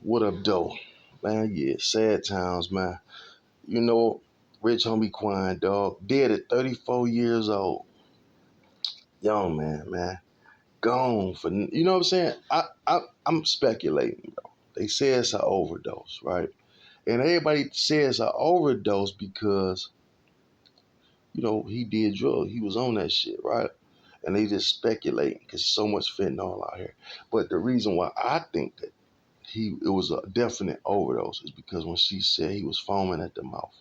What up, though? Man, yeah, sad times, man. You know, Rich Homie Quan, dog, dead at 34 years old. Young man. Gone for, you know what I'm saying? I'm speculating, bro. They say it's an overdose, right? And everybody says an overdose because, he did drugs. He was on that shit, right? And they just speculating because so much fentanyl out here. But the reason why I think that it was a definite overdose is because when she said he was foaming at the mouth,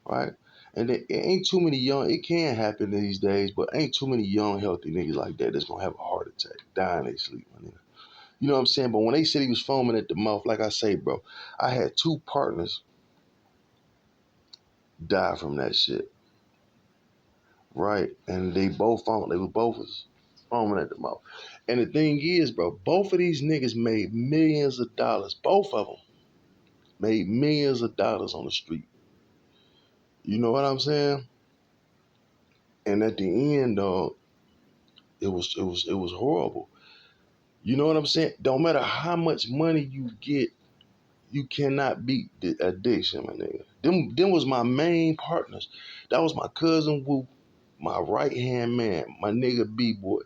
right? And it ain't too many young. It can happen these days, but ain't too many young healthy niggas like that that's gonna have a heart attack, die in their sleep, my nigga. You know what I'm saying? But when they said he was foaming at the mouth, like I say, bro, I had two partners die from that shit, right? And they both foamed. They were both was foaming at the mouth. And the thing is, bro, both of these niggas made millions of dollars. Both of them made millions of dollars on the street. You know what I'm saying? And at the end, dog, it was horrible. You know what I'm saying? Don't matter how much money you get, you cannot beat the addiction, my nigga. Them was my main partners. That was my cousin Woo, my right hand man, my nigga B boy.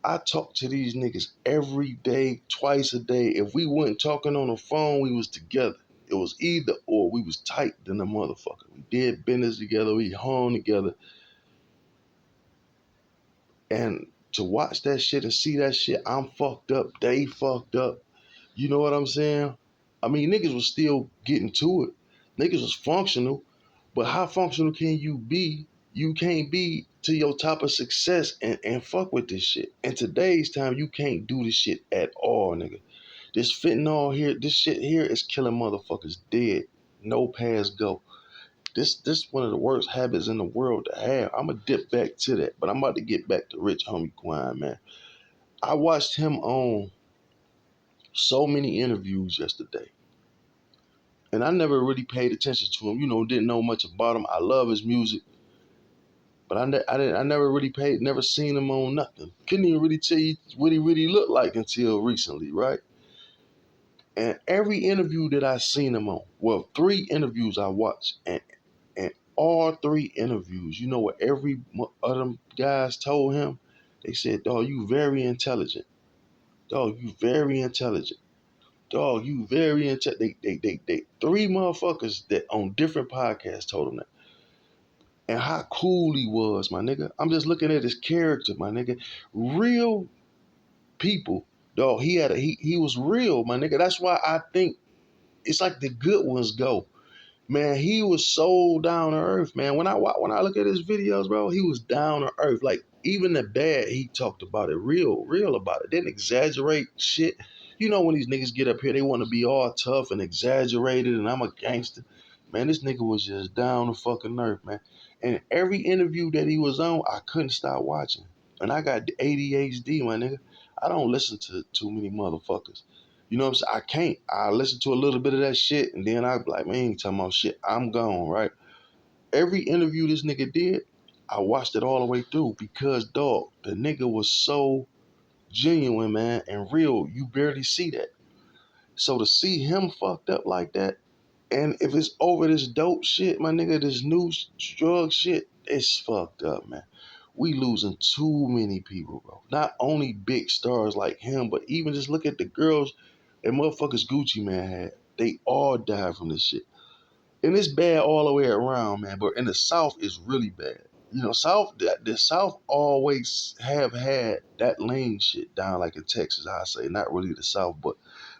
I talked to these niggas every day, twice a day. If we weren't talking on the phone, we was together. It was either or. We was tight than a motherfucker. We did business together. We hung together. And to watch that shit and see that shit, I'm fucked up. They fucked up. You know what I'm saying? I mean, niggas was still getting to it. Niggas was functional, but how functional can you be? You can't be to your top of success and fuck with this shit. In today's time, you can't do this shit at all, nigga. This fentanyl here, this shit here is killing motherfuckers dead. No pass go. This one of the worst habits in the world to have. I'ma dip back to that, but I'm about to get back to Rich Homie Quan, man. I watched him on so many interviews yesterday. And I never really paid attention to him. Didn't know much about him. I love his music, but I never really paid, never seen him on nothing. Couldn't even really tell you what he really looked like until recently, right? And every interview that I seen him on, well, three interviews I watched, and all three interviews, you know what every of them guys told him? They said, "Dog, you very intelligent. Dog, you very intelligent. Dog, you very intelligent." They three motherfuckers that on different podcasts told him that. And how cool he was, my nigga. I'm just looking at his character, my nigga. Real people, dog. He was real, my nigga. That's why I think it's like the good ones go. Man, he was so down to earth, man. When I look at his videos, bro, he was down to earth. Like even the bad, he talked about it, real about it. Didn't exaggerate shit. You know when these niggas get up here, they want to be all tough and exaggerated, and I'm a gangster. Man, this nigga was just down to fucking earth, man. And every interview that he was on, I couldn't stop watching. And I got ADHD, my nigga. I don't listen to too many motherfuckers. You know what I'm saying? I can't. I listen to a little bit of that shit and then I be like, man, he ain't talking about shit. I'm gone, right? Every interview this nigga did, I watched it all the way through because, dog, the nigga was so genuine, man, and real. You barely see that. So to see him fucked up like that, and if it's over this dope shit, my nigga, this new drug shit, it's fucked up, man. We losing too many people, bro. Not only big stars like him, but even just look at the girls and motherfuckers Gucci Man had. They all died from this shit. And it's bad all the way around, man. But in the South, it's really bad. The South always have had that lane shit down like in Texas, I say. Not really the South, but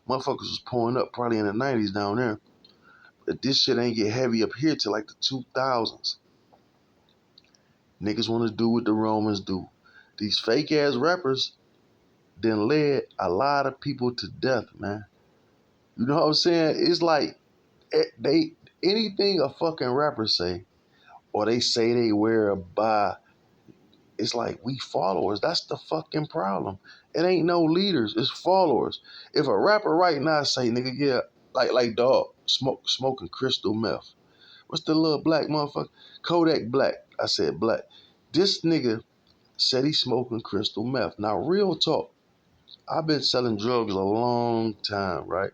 motherfuckers was pulling up probably in the 90s down there. But this shit ain't get heavy up here till like the 2000s. Niggas want to do what the Romans do. These fake ass rappers then led a lot of people to death, man. You know what I'm saying? It's like they anything a fucking rapper say or they say they wear a buy, it's like we followers. That's the fucking problem. It ain't no leaders, it's followers. If a rapper right now say, nigga, yeah, like dog, smoking crystal meth. What's the little black motherfucker? Kodak Black. I said black. This nigga said he smoking crystal meth. Now real talk, I've been selling drugs a long time, right?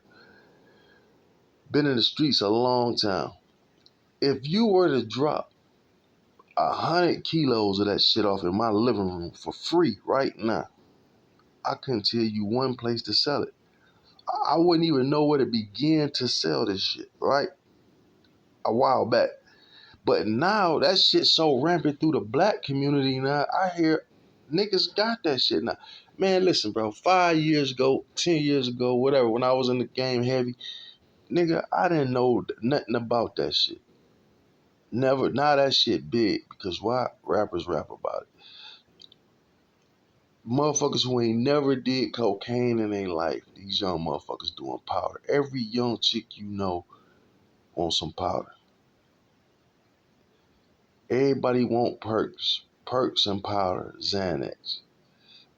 Been in the streets a long time. If you were to drop 100 kilos of that shit off in my living room for free right now, I couldn't tell you one place to sell it. I wouldn't even know where to begin to sell this shit, right? A while back. But now that shit's so rampant through the black community now, I hear niggas got that shit now. Man, listen, bro, 5 years ago, 10 years ago, whatever, when I was in the game heavy, nigga, I didn't know nothing about that shit. Never. Now that shit big. Because why? Rappers rap about it. Motherfuckers who ain't never did cocaine in their life, these young motherfuckers doing powder. Every young chick you know wants some powder. Everybody want perks and powder, Xanax,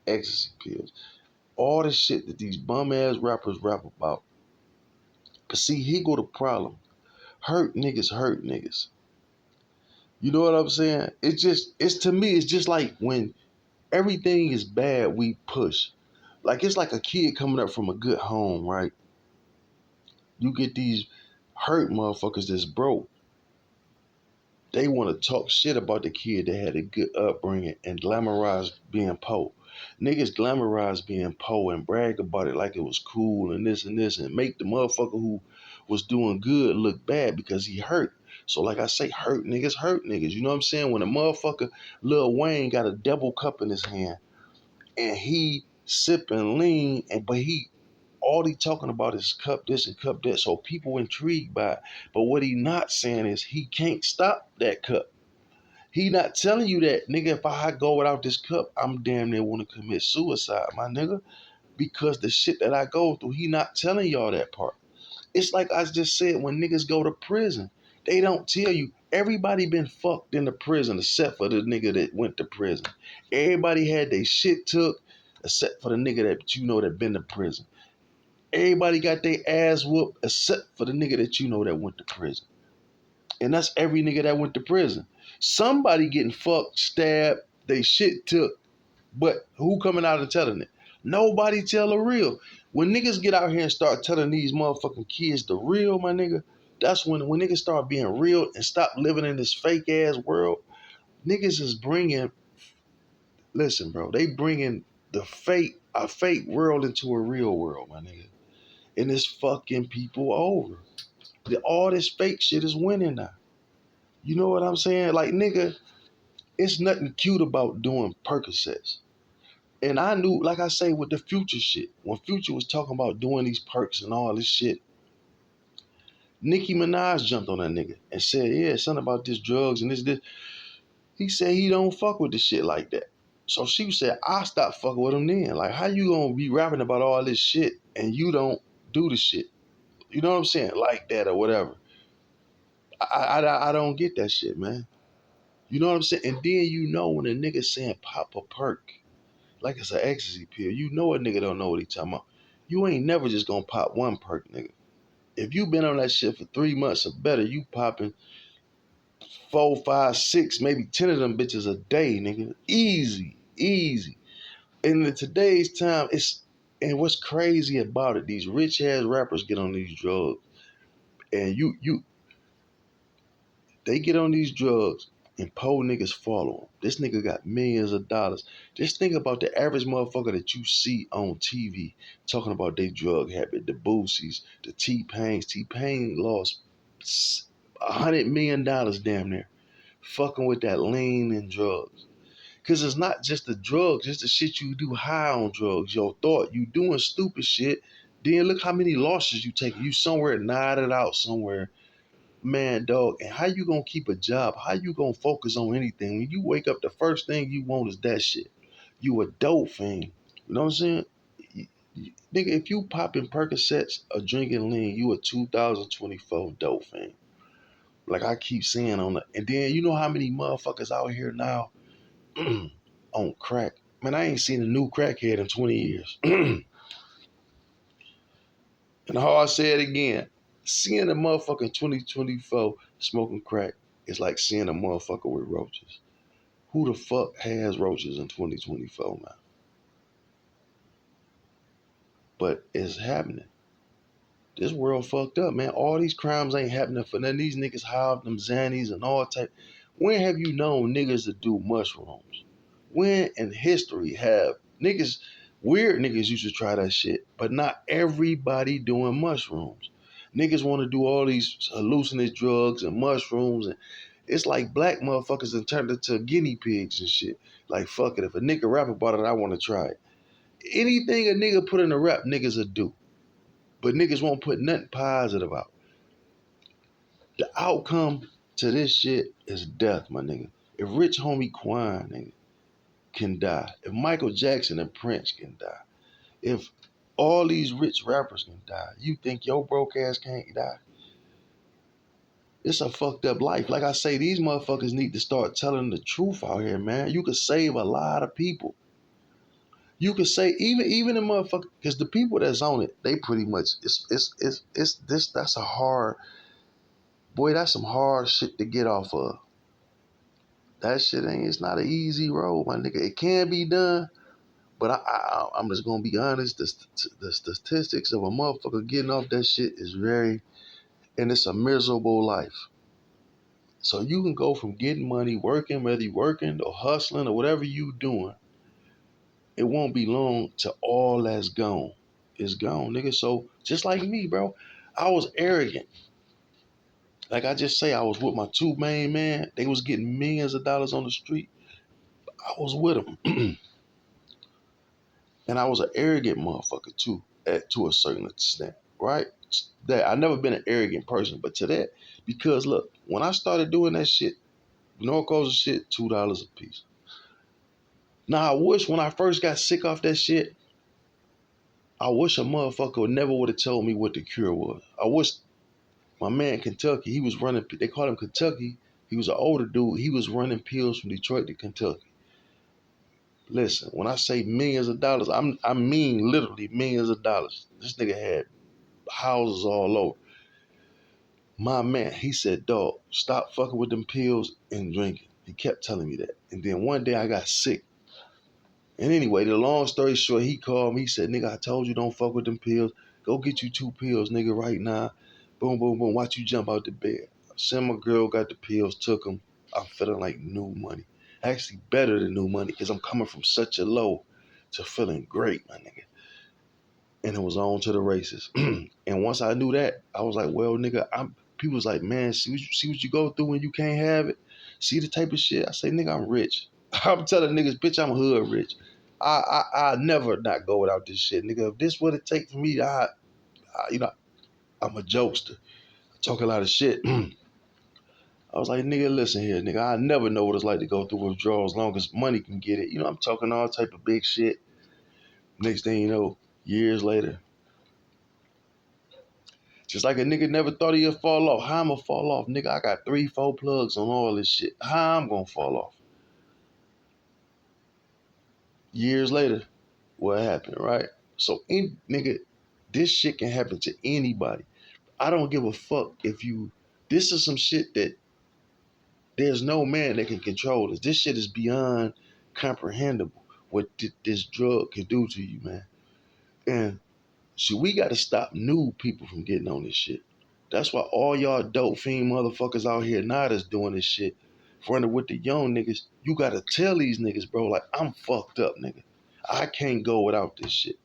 ecstasy pills, all the shit that these bum ass rappers rap about. But see, here go the problem. Hurt niggas hurt niggas. You know what I'm saying? It's to me, it's just like when everything is bad, we push. Like it's like a kid coming up from a good home, right? You get these hurt motherfuckers that's broke. They want to talk shit about the kid that had a good upbringing and glamorize being poor. Niggas glamorize being poor and brag about it like it was cool and this and make the motherfucker who was doing good look bad because he hurt. So like I say, hurt niggas hurt niggas. You know what I'm saying? When a motherfucker Lil Wayne got a double cup in his hand and he sipping lean but he all he talking about is cup this and cup that. So people intrigued by it. But what he not saying is he can't stop that cup. He not telling you that, nigga, if I go without this cup, I'm damn near want to commit suicide, my nigga. Because the shit that I go through, he not telling y'all that part. It's like I just said, when niggas go to prison, they don't tell you. Everybody been fucked in the prison except for the nigga that went to prison. Everybody had their shit took except for the nigga that you know that been to prison. Everybody got their ass whooped except for the nigga that you know that went to prison. And that's every nigga that went to prison. Somebody getting fucked, stabbed, they shit took. But who coming out and telling it? Nobody tell the real. When niggas get out here and start telling these motherfucking kids the real, my nigga, that's when niggas start being real and stop living in this fake ass world. Niggas is bringing, listen, bro, they bringing a fake world into a real world, my nigga. And it's fucking people over. All this fake shit is winning now. You know what I'm saying? Like, nigga, it's nothing cute about doing Percocets. And I knew, like I say, with the Future shit, when Future was talking about doing these perks and all this shit, Nicki Minaj jumped on that nigga and said, yeah, something about this drugs and this. He said he don't fuck with the shit like that. So she said, I stopped fucking with him then. Like, how you gonna be rapping about all this shit and you don't do the shit? You know what I'm saying? Like that or whatever. I don't get that shit, man. You know what I'm saying? And then you know when a nigga saying pop a perk, like it's an ecstasy pill, you know a nigga don't know what he talking about. You ain't never just gonna pop one perk, nigga. If you been on that shit for 3 months or better, you popping 4, 5, 6, maybe 10 of them bitches a day, nigga. Easy, easy. And in today's time, and what's crazy about it, these rich ass rappers get on these drugs, and they get on these drugs and poor niggas follow them. This nigga got millions of dollars. Just think about the average motherfucker that you see on TV talking about their drug habit, the Boosies, the T-Pains. T-Pain lost $100 million damn near fucking with that lean and drugs. Cause it's not just the drugs, it's the shit you do high on drugs. Your thought, you doing stupid shit. Then look how many losses you take. You somewhere nodded out somewhere. Man, dog, and how you gonna keep a job? How you gonna focus on anything? When you wake up, the first thing you want is that shit. You a dope fiend. You know what I'm saying? Nigga, if you popping Percocets or drinking lean, you a 2024 dope fiend. Like I keep saying on the, and then you know how many motherfuckers out here now on crack. Man, I ain't seen a new crackhead in 20 years. And how I say it again, seeing a motherfucker in 2024 smoking crack is like seeing a motherfucker with roaches. Who the fuck has roaches in 2024, man? But it's happening. This world fucked up, man. All these crimes ain't happening for none. These niggas have them Xannies and all type. When have you known niggas to do mushrooms? When in history have niggas, weird niggas used to try that shit, but not everybody doing mushrooms. Niggas want to do all these hallucinate drugs and mushrooms, and it's like black motherfuckers and turned into guinea pigs and shit. Like fuck it, if a nigga rap about it, I want to try it. Anything a nigga put in a rap, niggas will do. But niggas won't put nothing positive out. The outcome to this shit is death, my nigga. If Rich Homie Quan, nigga, can die, if Michael Jackson and Prince can die, if all these rich rappers can die, you think your broke ass can't die? It's a fucked up life. Like I say, these motherfuckers need to start telling the truth out here, man. You could save a lot of people. You could say even the motherfucker, because the people that's on it, they pretty much it's this that's a hard boy. That's some hard shit to get off of. That shit ain't. It's not an easy road, my nigga. It can be done, but I'm just gonna be honest. The statistics of a motherfucker getting off that shit is very, and it's a miserable life. So you can go from getting money, working, whether you working or hustling or whatever you doing, it won't be long till all that's gone. It's gone, nigga. So just like me, bro, I was arrogant. Like I just say, I was with my two main man. They was getting millions of dollars on the street. I was with them. And I was an arrogant motherfucker too, to a certain extent, right? That I never been an arrogant person, but to that, because look, when I started doing that shit, Norco's shit, $2 a piece. Now I wish when I first got sick off that shit, I wish a motherfucker never would have told me what the cure was. I wish my man Kentucky, he was running. They called him Kentucky. He was an older dude. He was running pills from Detroit to Kentucky. Listen, when I say millions of dollars, I mean literally millions of dollars. This nigga had houses all over. My man, he said, dog, stop fucking with them pills and drinking. He kept telling me that. And then one day I got sick. And anyway, the long story short, he called me. He said, nigga, I told you don't fuck with them pills. Go get you 2 pills, nigga, right now. Boom, boom, boom. Watch you jump out the bed. Send my girl, got the pills, took them. I'm feeling like new money. Actually, better than new money because I'm coming from such a low to feeling great, my nigga. And it was on to the races. And once I knew that, I was like, well, nigga, people was like, man, see what you go through when you can't have it? See the type of shit? I say, nigga, I'm rich. I'm telling niggas, bitch, I'm hood rich. I never not go without this shit, nigga. If this what it take for me, you know, I'm a jokester. I talk a lot of shit. I was like, nigga, listen here, nigga. I never know what it's like to go through withdrawals as long as money can get it. You know, I'm talking all type of big shit. Next thing you know, years later, just like a nigga never thought he'd fall off. How I'ma fall off, nigga? I got 3, 4 plugs on all this shit. How I'm gonna fall off? Years later, what happened, right? So, nigga, this shit can happen to anybody. I don't give a fuck if you. This is some shit that there's no man that can control this. This shit is beyond comprehensible. What this drug can do to you, man. And see, we got to stop new people from getting on this shit. That's why all y'all dope fiend motherfuckers out here not is doing this shit. Running with the young niggas, you gotta tell these niggas, bro, like, I'm fucked up, nigga. I can't go without this shit.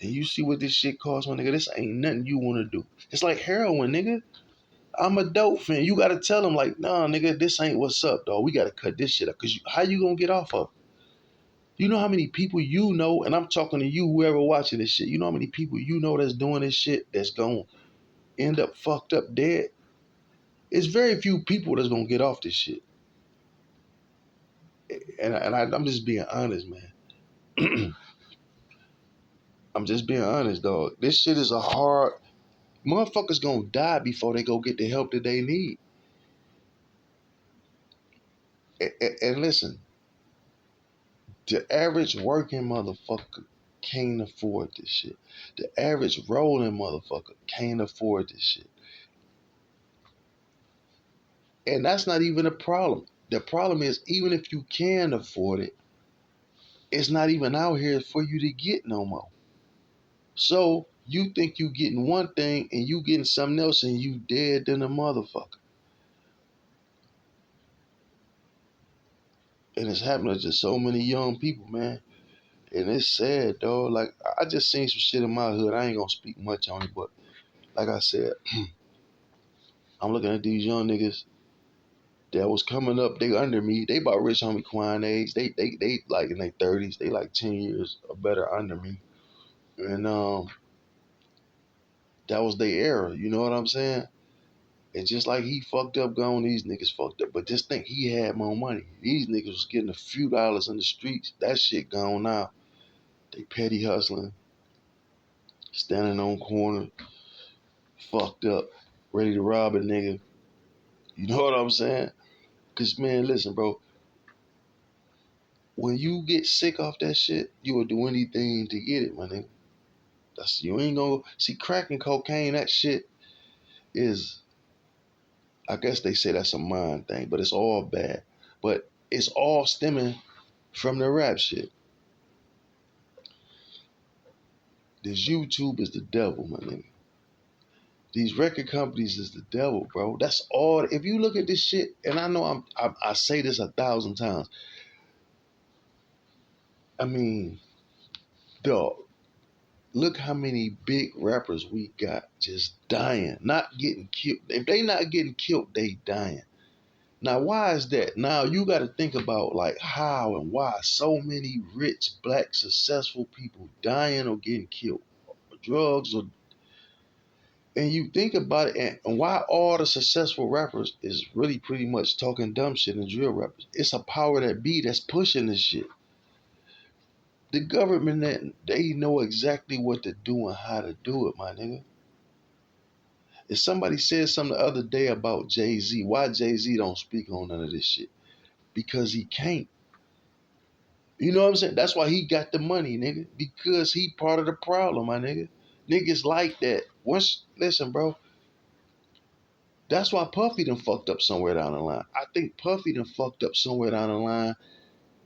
And you see what this shit costs, my nigga? This ain't nothing you wanna do. It's like heroin, nigga. I'm a dope fiend. You gotta tell them, like, nah, nigga, this ain't what's up, dog. We gotta cut this shit up. Cause how you gonna get off of it? You know how many people you know, and I'm talking to you, whoever watching this shit, you know how many people you know that's doing this shit that's gonna end up fucked up dead? It's very few people that's gonna get off this shit. I'm just being honest, man. I'm just being honest, dog. This shit is a hard. Motherfuckers gonna die before they go get the help that they need. And listen, the average working motherfucker can't afford this shit. The average rolling motherfucker can't afford this shit. And that's not even a problem. The problem is, even if you can afford it, it's not even out here for you to get no more. So You think you getting one thing and you getting something else and you dead than a motherfucker. And it's happening to just so many young people, man. And it's sad, dog. Like, I just seen some shit in my hood. I ain't gonna speak much on it, but like I said, I'm looking at these young niggas that was coming up. They under me. They about Rich Homie Quan age. They like in their 30s. They like 10 years or better under me. And that was their era. You know what I'm saying? And just like he fucked up gone, these niggas fucked up. But just think he had more money. These niggas was getting a few dollars in the streets. That shit gone now. They petty hustling, standing on corner, fucked up, ready to rob a nigga. You know what I'm saying? Cause man, listen, bro. When you get sick off that shit, you will do anything to get it, my nigga. That's you ain't gonna see crack and cocaine. That shit is, I guess they say that's a mind thing, but it's all bad. But it's all stemming from the rap shit. This YouTube is the devil, my nigga. These record companies is the devil, bro. That's all. If you look at this shit, and I know I say this 1,000 times. I mean, dog, look how many big rappers we got just dying, not getting killed. If they not getting killed, they dying. Now, why is that? Now you got to think about like how and why so many rich, black, successful people dying or getting killed, drugs or and you think about it, and why all the successful rappers is really pretty much talking dumb shit and drill rappers. It's a power that be that's pushing this shit. The government that they know exactly what to do and how to do it, my nigga. If somebody said something the other day about Jay-Z, why Jay-Z don't speak on none of this shit? Because he can't. You know what I'm saying? That's why he got the money, nigga. Because he part of the problem, my nigga. Niggas like that. Once listen, bro. That's why Puffy done fucked up somewhere down the line. I think Puffy done fucked up somewhere down the line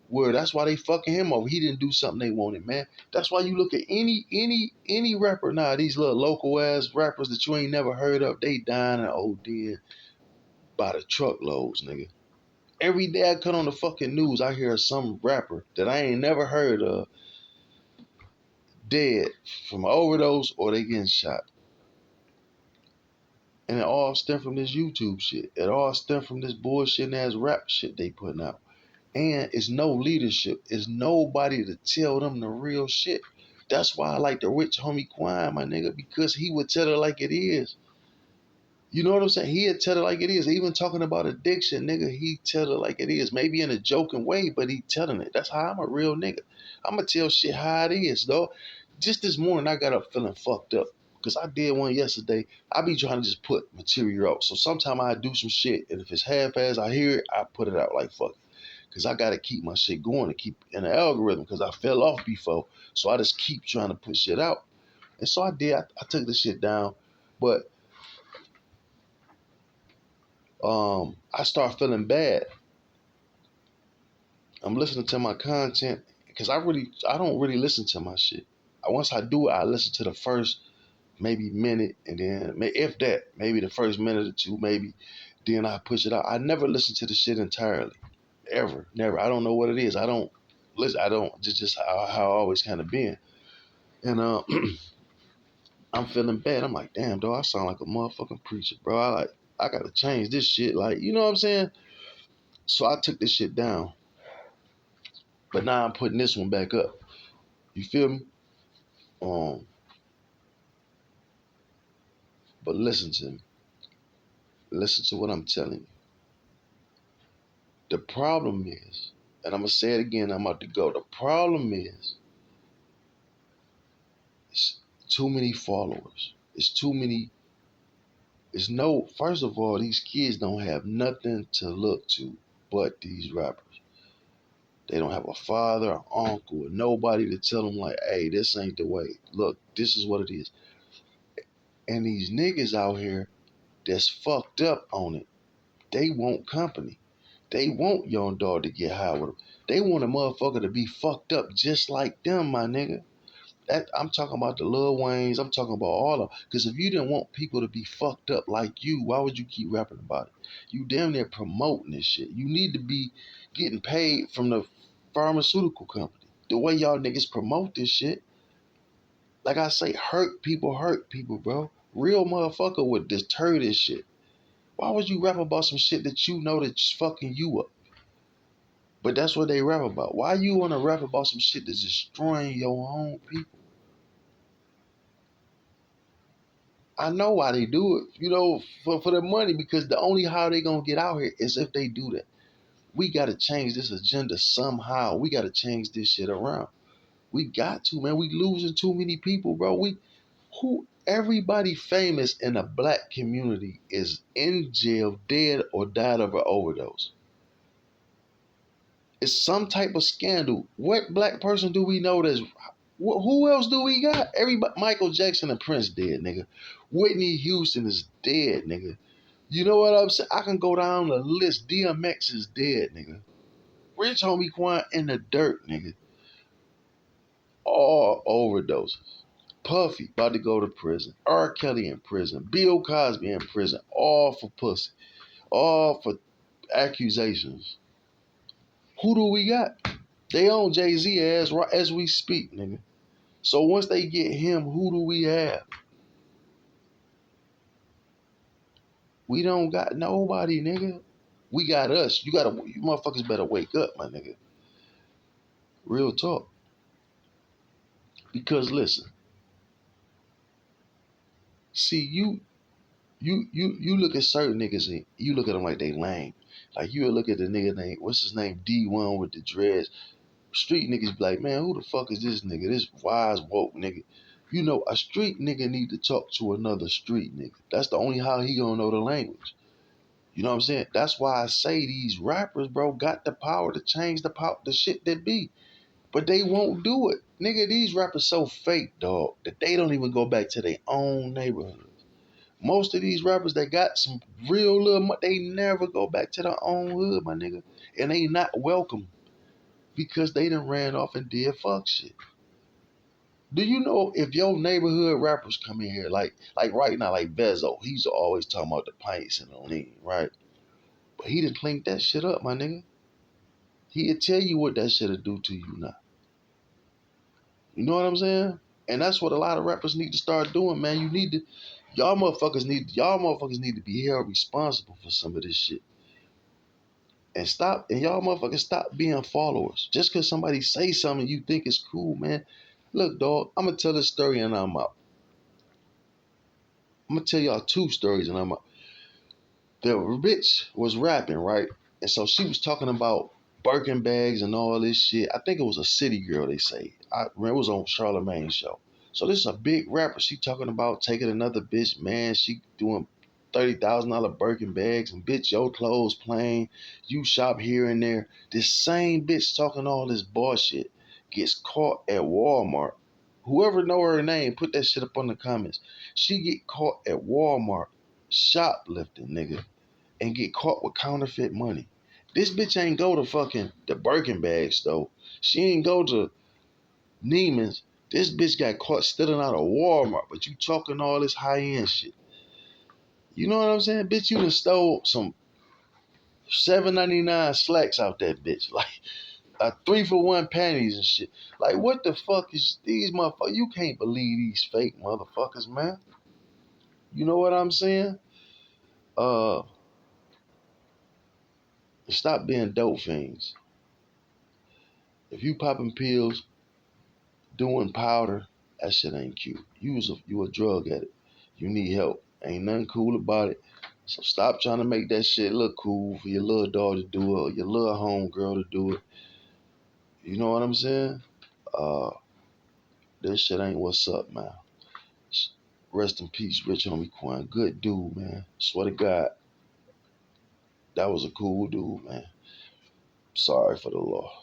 where that's why they fucking him over. He didn't do something they wanted, man. That's why you look at any rapper now, these little local ass rappers that you ain't never heard of, they dying and ODing by the truckloads, nigga. Every day I cut on the fucking news, I hear some rapper that I ain't never heard of dead from overdose or they getting shot. And it all stem from this YouTube shit. It all stem from this bullshit ass rap shit they putting out. And it's no leadership. It's nobody to tell them the real shit. That's why I like the Rich Homie Quan, my nigga, because he would tell it like it is. You know what I'm saying? He'd tell it like it is. Even talking about addiction, nigga, he tell it like it is. Maybe in a joking way, but he telling it. That's how I'm a real nigga. I'ma tell shit how it is, though. Just this morning, I got up feeling fucked up. Because I did one yesterday. I be trying to just put material out. So sometimes I do some shit, and if it's half-ass, I hear it, I put it out like fuck it. Because I got to keep my shit going and keep in the algorithm because I fell off before. So I just keep trying to put shit out. And so I did. I took the shit down. But I start feeling bad. I'm listening to my content because I don't really listen to my shit. Once I do it, I listen to the first maybe minute and then if that, maybe the first minute or two, maybe then I push it out. I never listen to the shit entirely. Ever. Never. I don't know what it is. I don't listen. I don't just how I always kind of been. And I'm feeling bad. I'm like, damn, dog, I sound like a motherfucking preacher, bro. I gotta change this shit. Like, you know what I'm saying? So I took this shit down. But now I'm putting this one back up. You feel me? Um, but listen to me. Listen to what I'm telling you. The problem is, and I'm gonna say it again, I'm about to go. The problem is it's too many followers. It's too many. It's no, first of all, these kids don't have nothing to look to but these rappers. They don't have a father, an uncle, or nobody to tell them like, hey, this ain't the way. Look, this is what it is. And these niggas out here that's fucked up on it, they want company. They want young dog to get high with them. They want a motherfucker to be fucked up just like them, my nigga. That I'm talking about the Lil Waynes. I'm talking about all of. Because if you didn't want people to be fucked up like you, why would you keep rapping about it? You damn near promoting this shit. You need to be getting paid from the pharmaceutical company. The way y'all niggas promote this shit, like I say, hurt people, bro. Real motherfucker would deter this shit. Why would you rap about some shit that you know that's fucking you up? But that's what they rap about. Why you want to rap about some shit that's destroying your own people? I know why they do it, for the money, because the only how they gonna get out here is if they do that. We gotta change this agenda somehow. We gotta change this shit around. We got to, man. We losing too many people, bro. Everybody famous in the black community is in jail, dead, or died of an overdose. It's some type of scandal. What black person do we know that's who else do we got? Everybody, Michael Jackson and Prince dead, nigga. Whitney Houston is dead, nigga. You know what I'm saying? I can go down the list. DMX is dead, nigga. Rich Homie Quan in the dirt, nigga. All overdoses. Puffy about to go to prison. R. Kelly in prison. Bill Cosby in prison. All for pussy. All for accusations. Who do we got? They own Jay-Z as we speak, nigga. So once they get him, who do we have? We don't got nobody, nigga. We got us. You motherfuckers better wake up, my nigga. Real talk. Because listen, see you look at certain niggas and you look at them like they lame. Like you look at the nigga name, what's his name, D1 with the dreads. Street niggas be like, man, who the fuck is this nigga? This wise woke nigga. A street nigga need to talk to another street nigga. That's the only how he gonna know the language. You know what I'm saying? That's why I say these rappers, bro, got the power to change the shit that be. But they won't do it. Nigga, these rappers so fake, dog, that they don't even go back to their own neighborhoods. Most of these rappers that got some real little money, they never go back to their own hood, my nigga. And they not welcome because they done ran off and did fuck shit. Do you know if your neighborhood rappers come in here, like right now, like Bezo, he's always talking about the pints and the lean, right? But he done cleaned that shit up, my nigga. He'll tell you what that shit'll do to you now. You know what I'm saying? And that's what a lot of rappers need to start doing, man. Y'all motherfuckers need to be held responsible for some of this shit. And y'all motherfuckers stop being followers. Just cause somebody say something you think is cool, man. Look, dog, I'm gonna tell this story and I'm out. I'm gonna tell y'all two stories and I'm out. The bitch was rapping, right? And so she was talking about Birkin bags and all this shit. I think it was a city girl, they say. I remember it was on Charlemagne's show. So this is a big rapper. She talking about taking another bitch, man. She doing $30,000 Birkin bags and bitch, your clothes plain. You shop here and there. This same bitch talking all this bullshit gets caught at Walmart. Whoever know her name, put that shit up on the comments. She get caught at Walmart shoplifting, nigga, and get caught with counterfeit money. This bitch ain't go to fucking the Birkin bag store. She ain't go to Neiman's. This bitch got caught stealing out of Walmart, but you talking all this high end shit. You know what I'm saying? Bitch, you done stole some $7.99 slacks out that bitch. Like a 3-for-1 panties and shit. Like what the fuck is these motherfuckers? You can't believe these fake motherfuckers, man. You know what I'm saying? Uh Stop being dope fiends. If you popping pills, doing powder, that shit ain't cute. You a drug addict. You need help. Ain't nothing cool about it. So stop trying to make that shit look cool for your little daughter to do it or your little homegirl to do it. You know what I'm saying? Uh, this shit ain't what's up, man. Rest in peace, Rich Homie Quan. Good dude, man. Swear to God, that was a cool dude, man. Sorry for the loss.